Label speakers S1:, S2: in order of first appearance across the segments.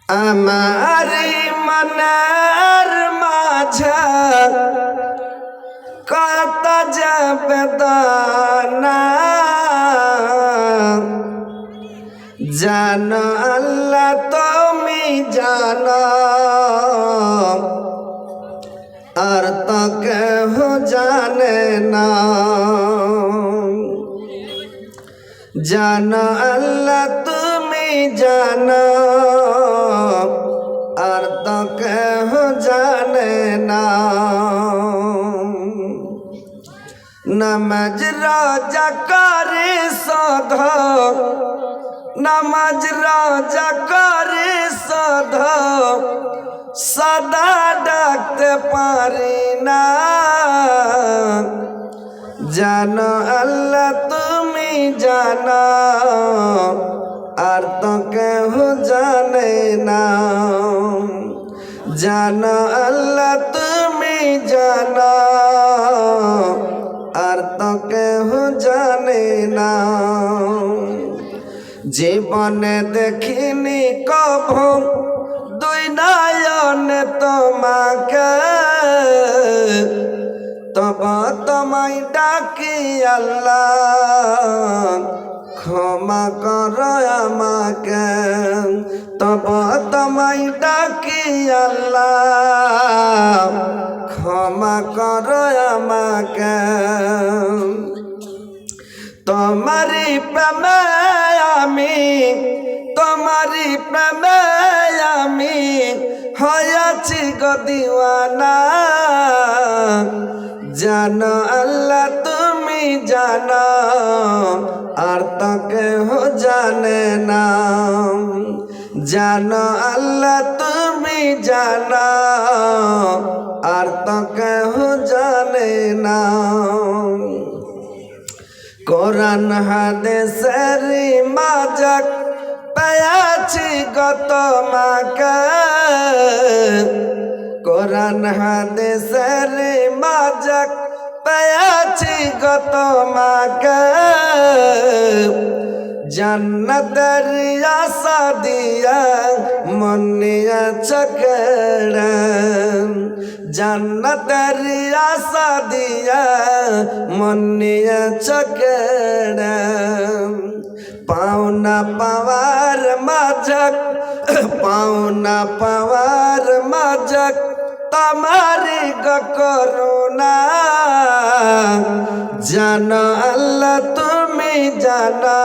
S1: আমারি মনের মাঝে কত যে বেদনা জানো আল্লাহ তুমি জানো আর তো কেহ জানে না জানো আল্লাহ তুমি জানো আর তো কেহ জানে না নামাজ রোজা করে সধ নামাজ রোজা করে সধ সদা ডাকতে পারি না জানো আল্লাহ তুমি জানো আর তো কেহ জানে না জানো আল্লাহ তুমি জানো আর তো কেহ জানে না জীবনে দেখিনি কভু দুই নয়নে তোমাকে তব তোমায় ডাকি আল্লাহ ক্ষমা কর আমাকে তব তোমায় ডাকি আল্লাহ ক্ষমা কর আমাকে তোমারি প্রেমে আমি তোমারি প্রেমে আমি হয়েছি গো দিওয়ানা জানো আল্লাহ তুমি জানো আর তো কেহ জানে না জানো আল্লাহ তুমি জানো আর তো কেহ জানে না কোরআন হাদিসের মাঝক পেয়েছি গত মাকে কোরআন হাদিসের মাঝক পেয়েছি গত মাকে জান্নাতের আশা দিয়া মন নিয়ে চকেড়া জান্নাতের আশা দিয়া মন নিয়ে চকেড়া পাওনা পাওয়ার মাঝক পাওনা পাওয়ার মাঝক তোমারি গো করুণা জানো আল্লাহ তুমি জানো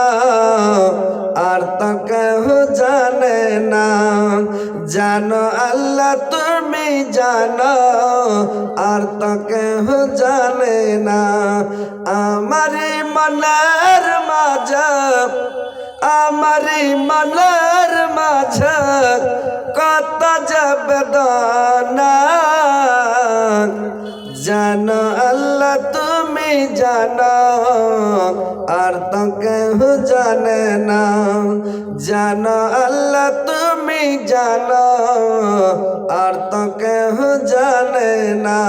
S1: আর তো কেহ জানে না জানো আল্লাহ তুমি জানো আর তো কেহ জানে না আমারি মনের মাঝে আমারি মনের মাঝে কত যে বেদনা জানো আল্লাহ তুমি জানো আর তো কেহ জানে না জানো আল্লাহ তুমি জানো আর তো কেহ জানে না।